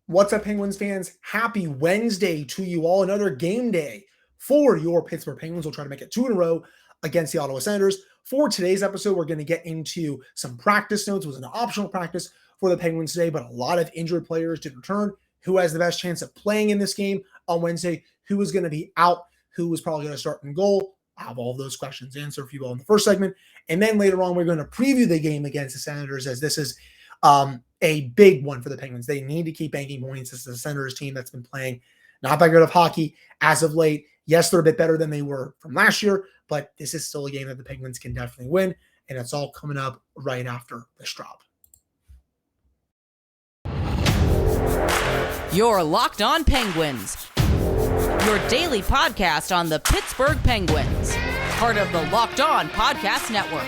What's up, Penguins fans? Happy Wednesday to you all. Another game day for your Pittsburgh Penguins. We'll try to make it 2 in a row against the Ottawa Senators. For today's episode, we're going to get into some practice notes. It was an optional practice for the Penguins today, but a lot of injured players did return. Who has the best chance of playing in this game on Wednesday? Who is going to be out? Who is probably going to start in goal? I'll have all of those questions answered for you all in the first segment. And then later on, we're going to preview the game against the Senators, as this is a big one for the Penguins. They need to keep banking points. This is a Senators team that's been playing not that good of hockey as of late. Yes, they're a bit better than they were from last year, but this is still a game that the Penguins can definitely win, and it's all coming up right after this drop. You're Locked On Penguins, your daily podcast on the Pittsburgh Penguins, part of the Locked On Podcast Network,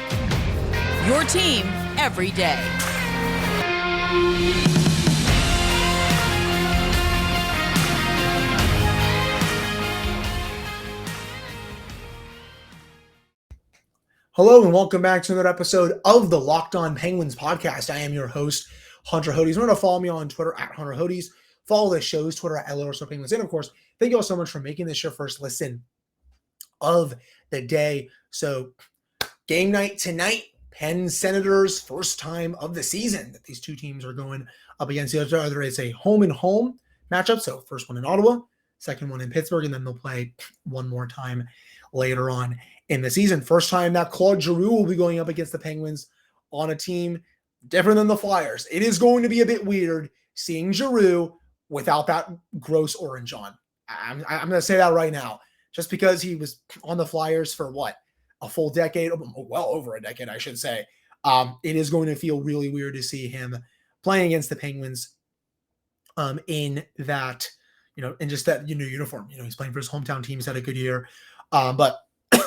your team every day. Hello and welcome back to another episode of the Locked On Penguins podcast. I am your host, Hunter Hodes. Remember to follow me on Twitter at Hunter Hodes. Follow the show's Twitter at @Penguins. And of course, thank you all so much for making this your first listen of the day. So game night tonight, Pens-Senators, first time of the season that these two teams are going up against each other. It's a home and home matchup. So first one in Ottawa, second one in Pittsburgh, and then they'll play one more time later on in the season. First time that Claude Giroux will be going up against the Penguins on a team different than the Flyers. It is going to be a bit weird seeing Giroux without that gross orange on. I'm going to say that right now, just because he was on the Flyers for a full decade, well over a decade, I should say. It is going to feel really weird to see him playing against the Penguins in that, in just that, uniform. He's playing for his hometown team. He's had a good year. But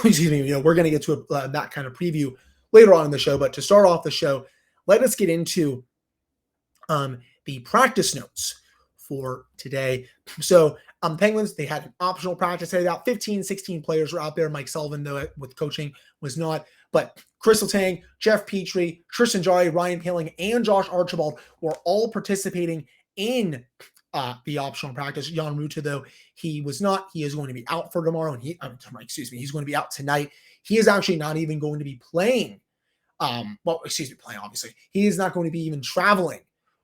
excuse me, we're going to get to that kind of preview later on in the show. But to start off the show, let us get into the practice notes for today. So Penguins, they had an optional practice today. About 15, 16 players were out there. Mike Sullivan, though, with coaching, was not. But Chris Letang, Jeff Petrie, Tristan Jarry, Ryan Poehling, and Josh Archibald were all participating in the optional practice. Jan Ruta, though, he was not. He is going to be out for tomorrow, and he's going to be out tonight. He is actually not even going to be playing. Playing, obviously. He is not going to be even traveling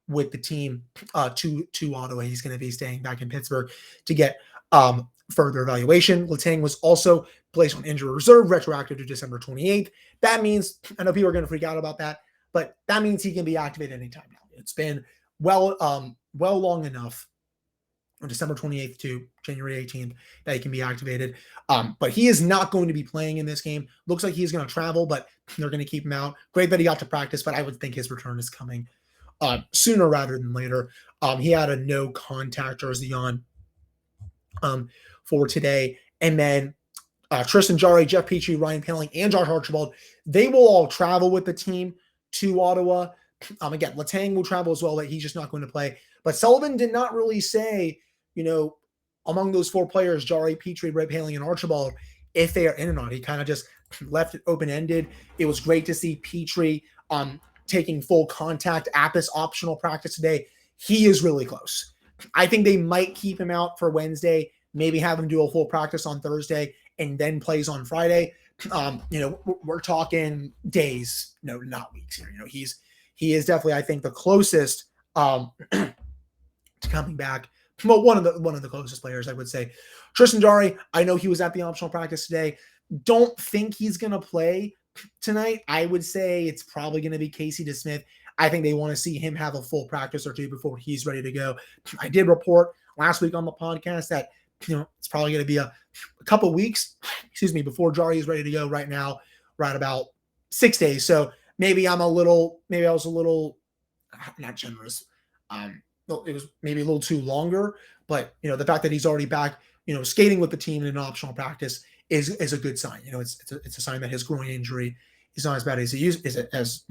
with the team to Ottawa. He's going to be staying back in Pittsburgh to get further evaluation. Letang was also placed on injury reserve, retroactive to December 28th. That means, I know people are going to freak out about that, but that means he can be activated anytime now. It's been long enough on December 28th to January 18th that he can be activated. But he is not going to be playing in this game. Looks like he's going to travel, but they're going to keep him out. Great that he got to practice, but I would think his return is coming sooner rather than later. He had a no contact jersey on for today. And then Tristan Jarry, Jeff Petrie, Ryan Poehling, and Josh Archibald, they will all travel with the team to Ottawa. Again, Letang will travel as well, but he's just not going to play. But Sullivan did not really say, among those four players, Jarry, Petrie, Poehling, and Archibald, if they are in or not. He kind of just left it open-ended. It was great to see Petrie taking full contact at this optional practice today. He is really close. I think they might keep him out for Wednesday, maybe have him do a full practice on Thursday, and then plays on Friday. We're talking days, not weeks here. He is definitely, I think, the closest to coming back. Well, one of the closest players, I would say. Tristan Jarry, I know he was at the optional practice today. Don't think he's going to play tonight. I would say it's probably going to be Casey DeSmith. I think they want to see him have a full practice or two before he's ready to go. I did report last week on the podcast that it's probably going to be a couple weeks, before Jarry is ready to go. Right now, right about 6 days. So maybe I was a little not generous. It was maybe a little too longer, but the fact that he's already back, skating with the team in an optional practice is a good sign. It's a sign that his groin injury is not as bad as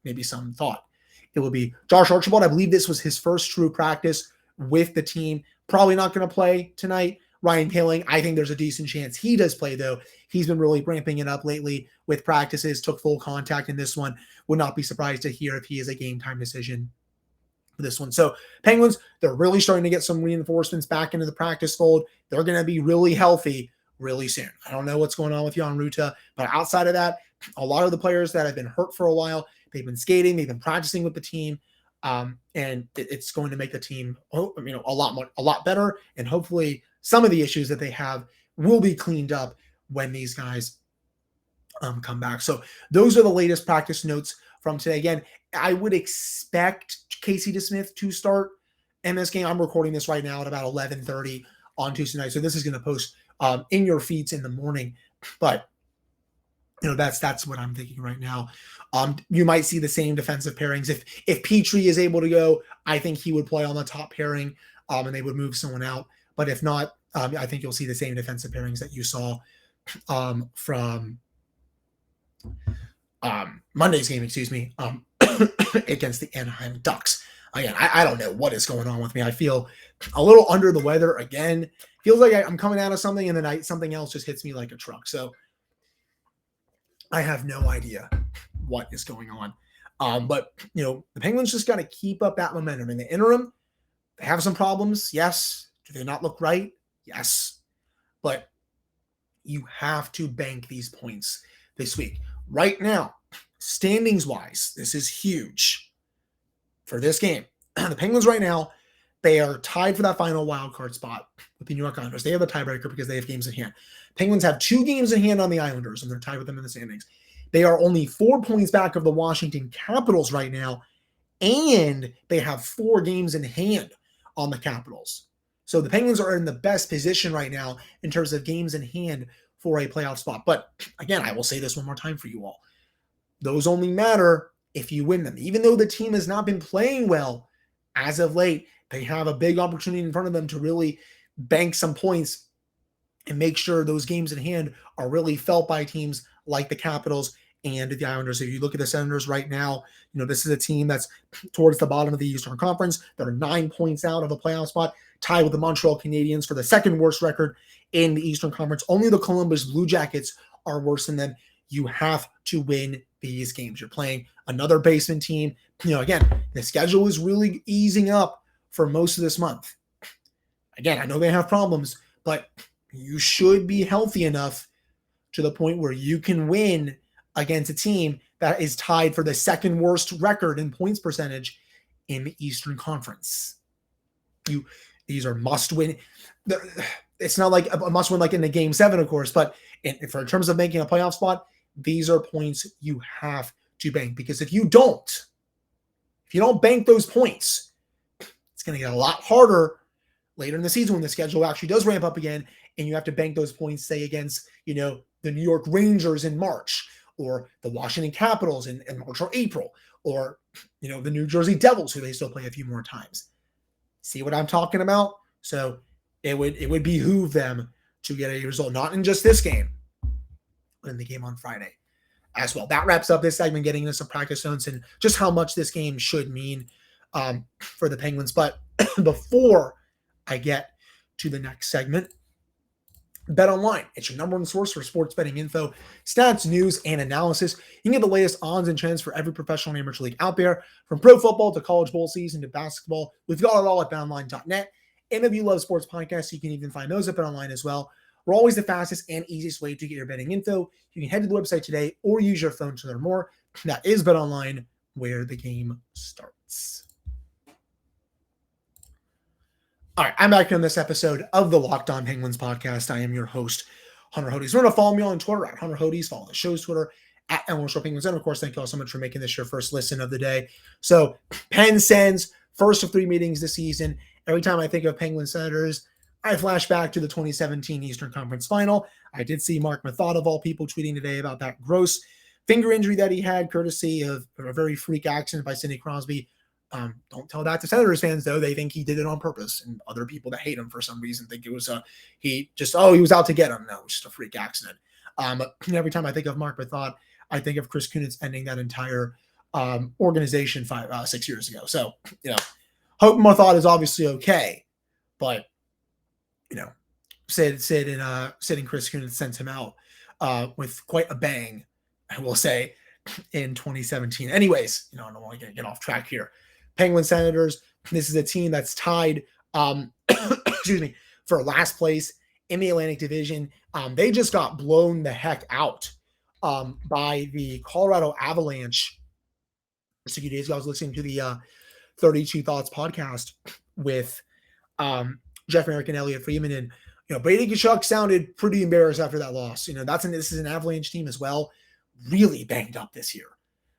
maybe some thought it would be. Josh Archibald, I believe this was his first true practice with the team. Probably not going to play tonight. Ryan Poehling, I think there's a decent chance he does play, though. He's been really ramping it up lately with practices, took full contact in this one. Would not be surprised to hear if he is a game time decision for this one. So Penguins, they're really starting to get some reinforcements back into the practice fold. They're going to be really healthy really soon. I don't know what's going on with Jan Ruta, but outside of that, a lot of the players that have been hurt for a while, they've been skating, they've been practicing with the team, and it's going to make the team, a lot better. And hopefully, some of the issues that they have will be cleaned up when these guys come back. So those are the latest practice notes from today. Again, I would expect Casey DeSmith to start in this game. I'm recording this right now at about 11:30 on Tuesday night, so this is going to post in your feeds in the morning. But that's what I'm thinking right now. You might see the same defensive pairings. If Petrie is able to go, I think he would play on the top pairing, and they would move someone out. But if not, I think you'll see the same defensive pairings that you saw from Monday's game, against the Anaheim Ducks. Again, I don't know what is going on with me. I feel a little under the weather again. Feels like I'm coming out of something and then something else just hits me like a truck. So I have no idea what is going on. But the Penguins just got to keep up that momentum. In the interim, they have some problems. Yes. Do they not look right? Yes. But you have to bank these points this week. Right now, standings-wise, this is huge for this game. The Penguins right now, they are tied for that final wild card spot with the New York Islanders. They have the tiebreaker because they have games in hand. Penguins have 2 games in hand on the Islanders, and they're tied with them in the standings. They are only 4 points back of the Washington Capitals right now, and they have 4 games in hand on the Capitals. So the Penguins are in the best position right now in terms of games in hand for a playoff spot. But again, I will say this one more time for you all. Those only matter if you win them. Even though the team has not been playing well as of late, they have a big opportunity in front of them to really bank some points and make sure those games in hand are really felt by teams like the Capitals and the Islanders. If you look at the Senators right now, this is a team that's towards the bottom of the Eastern Conference. They're 9 points out of a playoff spot, tied with the Montreal Canadiens for the second worst record in the Eastern Conference. Only the Columbus Blue Jackets are worse than them. You have to win these games. You're playing another basement team. Again, the schedule is really easing up for most of this month. Again, I know they have problems, but you should be healthy enough to the point where you can win against a team that is tied for the second worst record in points percentage in the Eastern Conference. These are must-win. It's not like a must-win like in the Game 7, of course, but in terms of making a playoff spot, these are points you have to bank. Because if you don't bank those points, it's going to get a lot harder later in the season when the schedule actually does ramp up again, and you have to bank those points, say, against, the New York Rangers in March, or the Washington Capitals in March or April, or, the New Jersey Devils, who they still play a few more times. See what I'm talking about? So it would behoove them to get a result, not in just this game, but in the game on Friday as well. That wraps up this segment, getting into some practice notes and just how much this game should mean for the Penguins. But before I get to the next segment, Bet Online. It's your number one source for sports betting info, stats, news, and analysis. You can get the latest odds and trends for every professional and amateur league out there, from pro football to college bowl season to basketball. We've got it all at betonline.net. And if you love sports podcasts, you can even find those at Bet Online as well. We're always the fastest and easiest way to get your betting info. You can head to the website today or use your phone to learn more. That is Bet Online, where the game starts. All right, I'm back on this episode of the Locked On Penguins podcast. I am your host, Hunter Hodes. Remember to follow me on Twitter at Hunter Hodes. Follow the show's Twitter at Penguins. And of course, thank you all so much for making this your first listen of the day. So, Pens-Sens, first of 3 meetings this season. Every time I think of Penguins Senators, I flash back to the 2017 Eastern Conference Final. I did see Mark Mathod, of all people, tweeting today about that gross finger injury that he had, courtesy of a very freak accident by Sidney Crosby. Don't tell that to Senators fans, though. They think he did it on purpose, and other people that hate him for some reason think it was he was out to get him. No, it's just a freak accident. Every time I think of Mark Mathod, I think of Chris Kunitz ending that entire organization 6 years ago. So, hope Mathod is obviously okay, but Sid and Chris Kunitz sent him out with quite a bang, I will say, in 2017. Anyways, I don't want to get off track here. Penguins Senators. This is a team that's tied, excuse me, for last place in the Atlantic Division. They just got blown the heck out by the Colorado Avalanche. Just a few days ago, I was listening to the 32 Thoughts podcast with Jeff Merrick and Elliot Friedman, and Brady Tkachuk sounded pretty embarrassed after that loss. This is an Avalanche team as well, really banged up this year.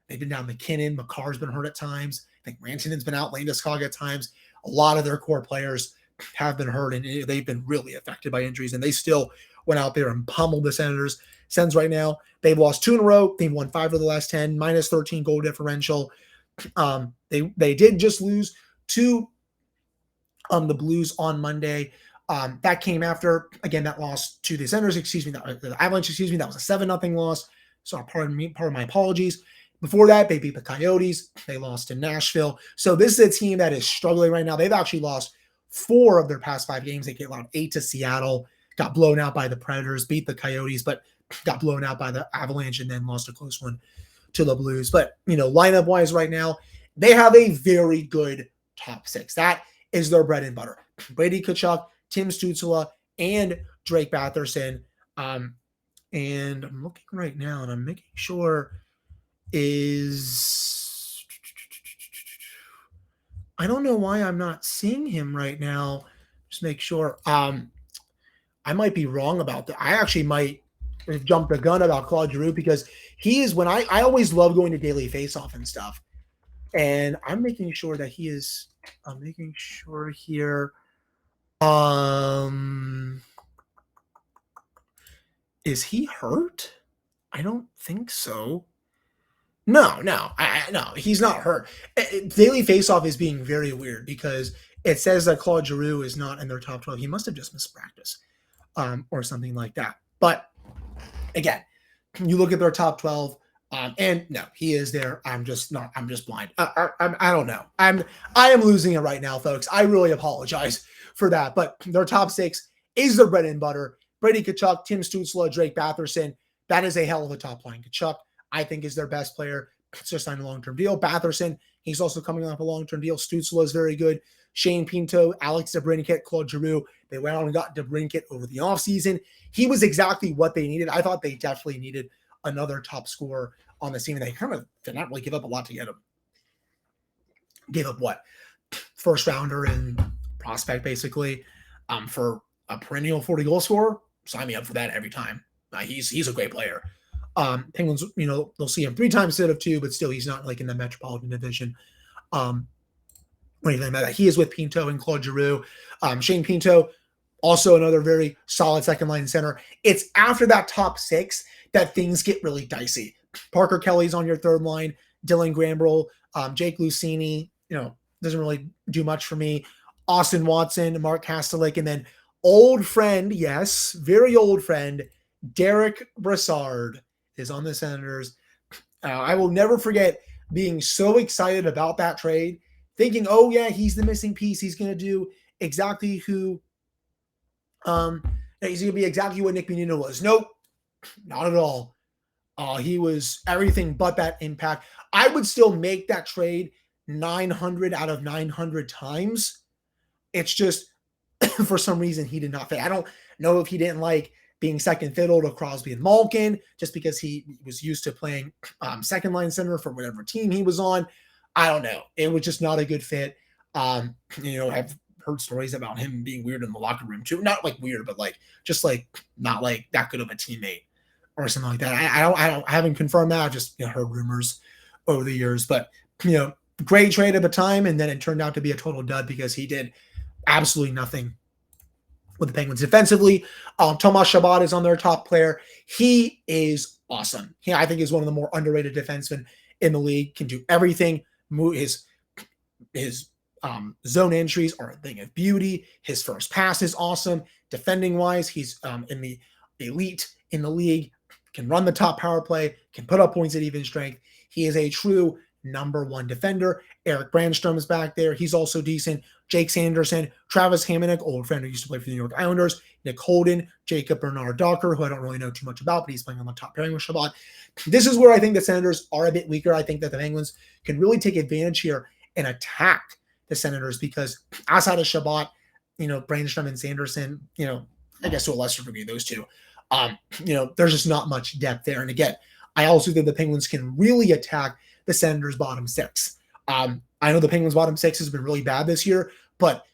They've been down McKinnon, McCarr's been hurt at times. I think Rantanen's been out, Landeskog at times. A lot of their core players have been hurt, and they've been really affected by injuries, and they still went out there and pummeled the Senators. Sens right now, they've lost 2 in a row. They've won 5 of the last 10, minus 13 goal differential. They did just lose to the Blues on Monday. That came after, again, that loss to the Senators, the Avalanche, that was a 7-0 loss. So pardon my apologies. Before that, they beat the Coyotes. They lost to Nashville. So this is a team that is struggling right now. They've actually lost 4 of their past 5 games. They allowed 8 to Seattle, got blown out by the Predators, beat the Coyotes, but got blown out by the Avalanche and then lost a close one to the Blues. But, lineup-wise right now, they have a very good top 6. That is their bread and butter. Brady Tkachuk, Tim Stützle, and Drake Batherson. And I'm looking right now, and I'm making sure I don't know why I'm not seeing him right now. Just make sure. I might be wrong about that. I actually might have jumped the gun about Claude Giroux, because he is, when I always love going to Daily Faceoff and stuff. And I'm making sure that he is, I'm making sure here. Is he hurt? I don't think so. No, he's not hurt. Daily Faceoff is being very weird because it says that Claude Giroux is not in their top 12. He must have just missed practice, or something like that. But again, you look at their top 12, and no, he is there. I'm just blind. I don't know. I am losing it right now, folks. I really apologize for that. But their top 6 is their bread and butter. Brady Tkachuk, Tim Stützle, Drake Batherson. That is a hell of a top line. Tkachuk, I think, is their best player. It's just signed a long-term deal. Batherson, he's also coming off a long-term deal. Stützle is very good. Shane Pinto, Alex DeBrincat, Claude Giroux. They went out and got DeBrincat over the offseason. He was exactly what they needed. I thought they definitely needed another top scorer on the team. And they kind of did not really give up a lot to get him. Gave up what? First rounder and prospect, basically, for a perennial 40-goal scorer. Sign me up for that every time. He's a great player. Penguins, they'll see him 3 times instead of 2, but still he's not like in the Metropolitan Division. Or anything like that. He is with Pinto and Claude Giroux. Shane Pinto, also another very solid second line center. It's after that top 6 that things get really dicey. Parker Kelly's on your third line. Dylan Grambrell, Jake Lucchini, doesn't really do much for me. Austin Watson, Mark Kastelik, and then old friend, yes, very old friend, Derek Brassard is on the Senators. I will never forget being so excited about that trade, thinking, oh yeah, he's the missing piece. He's going to do exactly he's going to be exactly what Nick Bonino was. Nope, not at all. He was everything but that impact. I would still make that trade 900 out of 900 times. It's just, for some reason, he did not fit. I don't know if he didn't like being second fiddle to Crosby and Malkin, just because he was used to playing second line center for whatever team he was on. I don't know. It was just not a good fit. I've heard stories about him being weird in the locker room too. Not like weird, but like just like not like that good of a teammate or something like that. I haven't confirmed that. I've just heard rumors over the years, but great trade at the time, and then it turned out to be a total dud because he did absolutely nothing with the Penguins defensively. Tomas Chabot is on their top player. He is awesome. He, I think, is one of the more underrated defensemen in the league. Can do everything. His zone entries are a thing of beauty. His first pass is awesome. Defending wise, he's in the elite in the league. Can run the top power play. Can put up points at even strength. He is a true number 1 defender. Eric Brandstrom is back there. He's also decent. Jake Sanderson, Travis Hamonic, old friend who used to play for the New York Islanders, Nick Holden, Jacob Bernard-Docker, who I don't really know too much about, but he's playing on the top pairing with Chabot. This is where I think the Senators are a bit weaker. I think that the Penguins can really take advantage here and attack the Senators, because outside of Shabbat, Brandstrom and Sanderson, I guess to a lesser degree, those two, there's just not much depth there. And again, I also think the Penguins can really attack the Senators' bottom six. I know the Penguins' bottom six has been really bad this year, but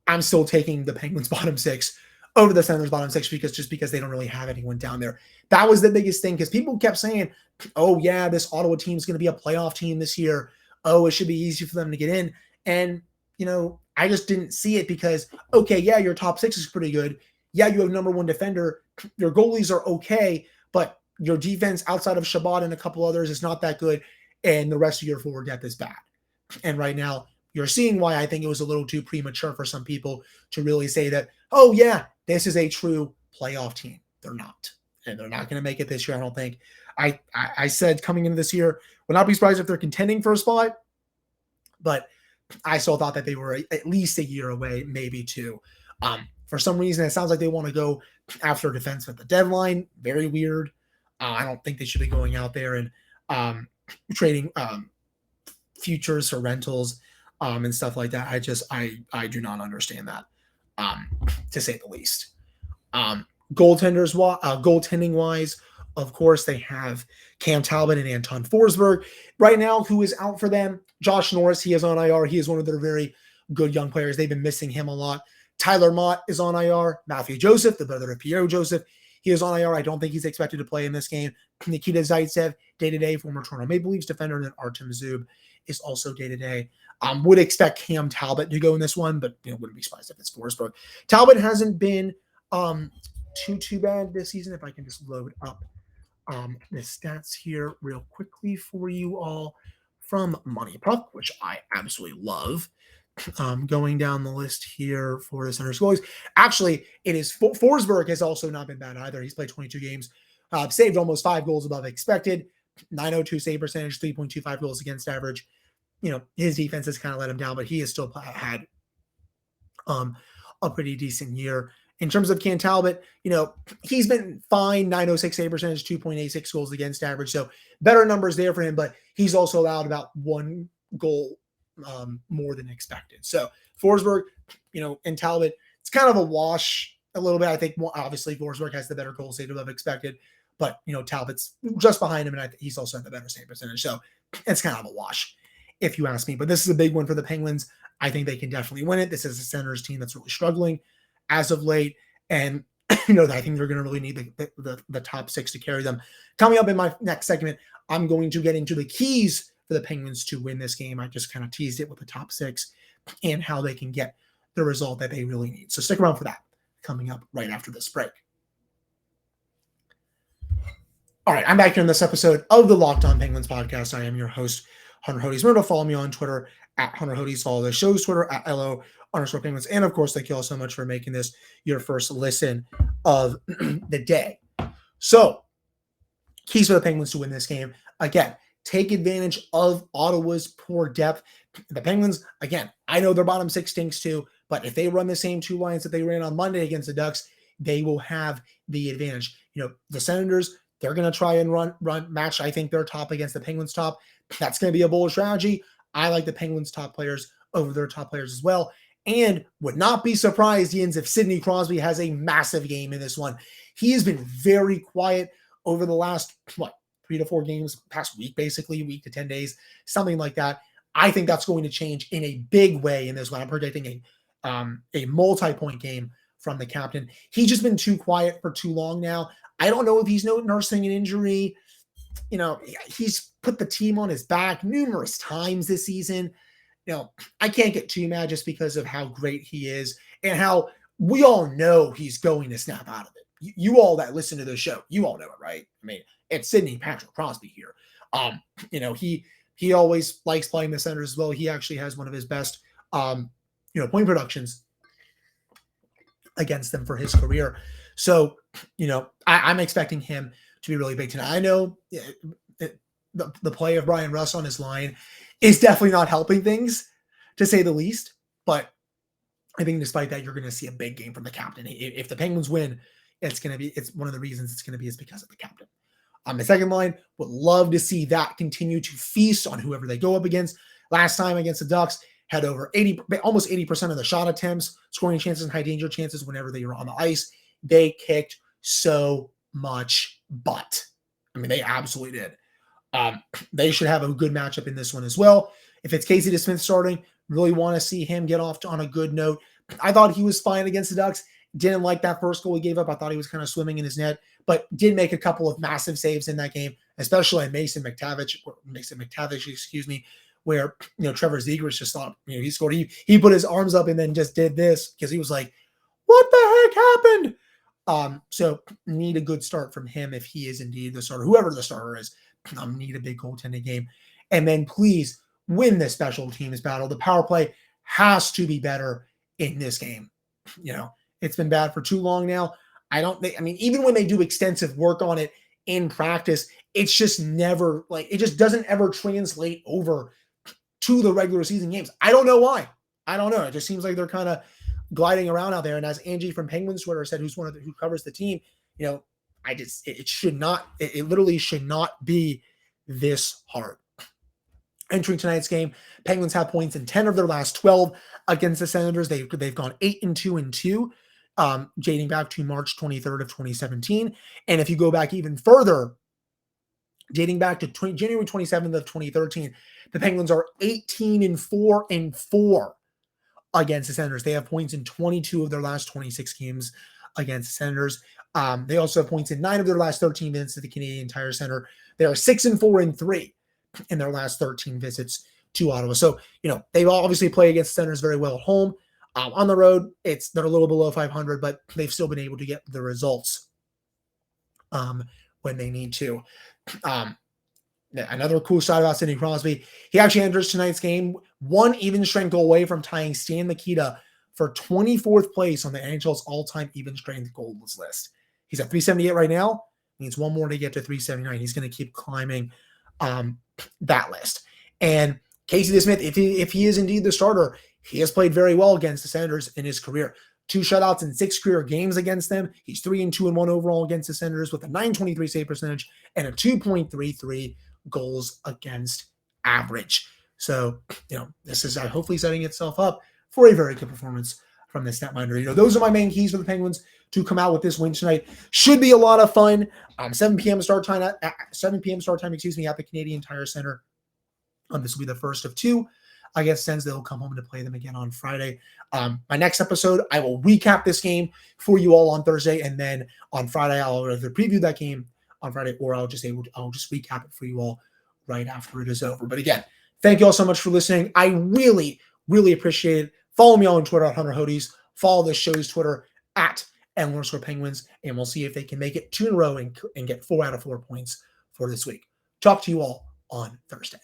I'm still taking the Penguins' bottom six over the Senators' bottom six because they don't really have anyone down there. That was the biggest thing, because people kept saying, oh, yeah, this Ottawa team is going to be a playoff team this year. Oh, it should be easy for them to get in. And, I just didn't see it, because, okay, yeah, your top six is pretty good. Yeah, you have number one defender. Your goalies are okay, but your defense outside of Shabbat and a couple others is not that good. And the rest of your forward depth is bad. And right now, you're seeing why I think it was a little too premature for some people to really say that, oh, yeah, this is a true playoff team. They're not. And they're not going to make it this year, I don't think. I said coming into this year, would not be surprised if they're contending for a spot, but I still thought that they were at least a year away, maybe two. For some reason, it sounds like they want to go after defense at the deadline. Very weird. I don't think they should be going out there and trading futures for rentals and stuff like that. I do not understand that, to say the least. Goaltending wise, of course, they have Cam Talbot and Anton Forsberg right now, who is out for them. Josh Norris, he is on IR. He is one of their very good young players. They've been missing him a lot. Tyler Mott is on IR. Matthew Joseph, the brother of Pierre Joseph, he is on IR. I don't think he's expected to play in this game. Nikita Zaitsev, day-to-day, former Toronto Maple Leafs defender, and then Artem Zub is also day-to-day. Would expect Cam Talbot to go in this one, but wouldn't be surprised if it's Forsberg. Talbot hasn't been too bad this season. If I can just load up the stats here real quickly for you all from Money Puck, which I absolutely love. Going down the list here for the Senators goalies. Actually, it is Forsberg has also not been bad either. He's played 22 games, saved almost 5 goals above expected, 902 save percentage, 3.25 goals against average. His defense has kind of let him down, but he has still had a pretty decent year. In terms of Cam Talbot, he's been fine, 906 save percentage, 2.86 goals against average. So better numbers there for him, but he's also allowed about 1 goal more than expected. So Forsberg, and Talbot, it's kind of a wash a little bit. I think obviously Forsberg has the better goal saved above expected, but Talbot's just behind him, and I think he's also at the better save percentage. So it's kind of a wash, if you ask me. But this is a big one for the Penguins. I think they can definitely win it. This is a Senators team that's really struggling as of late, and I think they're going to really need the top six to carry them. Coming up in my next segment, I'm going to get into the keys for the Penguins to win this game. I just kind of teased it with the top six and how they can get the result that they really need. So stick around for that, coming up right after this break. All right, I'm back here in this episode of the Locked On Penguins podcast. I am your host, Hunter Hodes. Remember to follow me on Twitter at Hunter Hodes. Follow the show's Twitter at LO_Penguins. And of course, thank you all so much for making this your first listen of the day. So, keys for the Penguins to win this game. Again, take advantage of Ottawa's poor depth. The Penguins, again, I know their bottom six stinks too, but if they run the same 2 lines that they ran on Monday against the Ducks, they will have the advantage. The Senators, they're going to try and run match, I think, their top against the Penguins' top. That's going to be a bold strategy. I like the Penguins' top players over their top players as well. And would not be surprised, Jens, if Sidney Crosby has a massive game in this one. He has been very quiet over the last, 3 to 4 games, past week, basically, week to 10 days, something like that. I think that's going to change in a big way in this one. I'm predicting a multi-point game from the captain. He's just been too quiet for too long now. I don't know if he's nursing an injury. He's put the team on his back numerous times this season. I can't get too mad just because of how great he is and how we all know he's going to snap out of it. You all that listen to the show, you all know it, right? I mean, it's Sidney Patrick Crosby here. He always likes playing the Senators as well. He actually has one of his best, point productions against them for his career. So, I'm expecting him to be really big tonight. I know the play of Brian Russ on his line is definitely not helping things, to say the least. But I think despite that, you're going to see a big game from the captain. If the Penguins win, it's one of the reasons it's going to be is because of the captain. The second line, would love to see that continue to feast on whoever they go up against. Last time against the Ducks, had over almost 80% of the shot attempts, scoring chances and high danger chances whenever they were on the ice. They kicked so much butt. I mean, they absolutely did. They should have a good matchup in this one as well. If it's Casey DeSmith starting, really want to see him get off on a good note. I thought he was fine against the Ducks. Didn't like that first goal he gave up. I thought he was kind of swimming in his net, but did make a couple of massive saves in that game, especially Mason McTavish, where, Trevor Zegras just thought, he scored. He put his arms up and then just did this because he was like, what the heck happened? So need a good start from him if he is indeed the starter, whoever the starter is. Need a big goaltending game. And then please win the special teams battle. The power play has to be better in this game. It's been bad for too long now. Even when they do extensive work on it in practice, it's just never it just doesn't ever translate over to the regular season games. I don't know why. I don't know. It just seems like they're kind of gliding around out there. And as Angie from Penguins Twitter said, who covers the team, it literally should not be this hard. Entering tonight's game, Penguins have points in 10 of their last 12 against the Senators. They've gone 8-2-2, dating back to March 23rd of 2017. And if you go back even further, dating back to January 27th of 2013, the Penguins are 18-4-4 against the Senators. They have points in 22 of their last 26 games against the Senators. They also have points in 9 of their last 13 visits to the Canadian Tire Center. They are 6-4-3 in their last 13 visits to Ottawa. So, they obviously play against the Senators very well at home. On the road, they're a little below 500, but they've still been able to get the results when they need to. Another cool side about Sidney Crosby, he actually enters tonight's game one even strength goal away from tying Stan Mikita for 24th place on the NHL's all-time even strength goals list. He's at 378 right now. He needs one more to get to 379. He's going to keep climbing that list. And Casey DeSmith, if he is indeed the starter, he has played very well against the Senators in his career. 2 shutouts in 6 career games against them. He's 3-2-1 overall against the Senators with a .923 save percentage and a 2.33 goals against average. So, this is hopefully setting itself up for a very good performance from this netminder. Those are my main keys for the Penguins to come out with this win tonight. Should be a lot of fun. 7 p.m. start time at the Canadian Tire Center. This will be the first of 2. I guess Sens, they'll come home to play them again on Friday. My next episode, I will recap this game for you all on Thursday, and then on Friday I'll either preview that game on Friday, or I'll just recap it for you all right after it is over. But again, thank you all so much for listening. I really, really appreciate it. Follow me on Twitter at Hunter Hodes. Follow the show's Twitter at @Penguins, and we'll see if they can make it 2 in a row and get 4 out of 4 points for this week. Talk to you all on Thursday.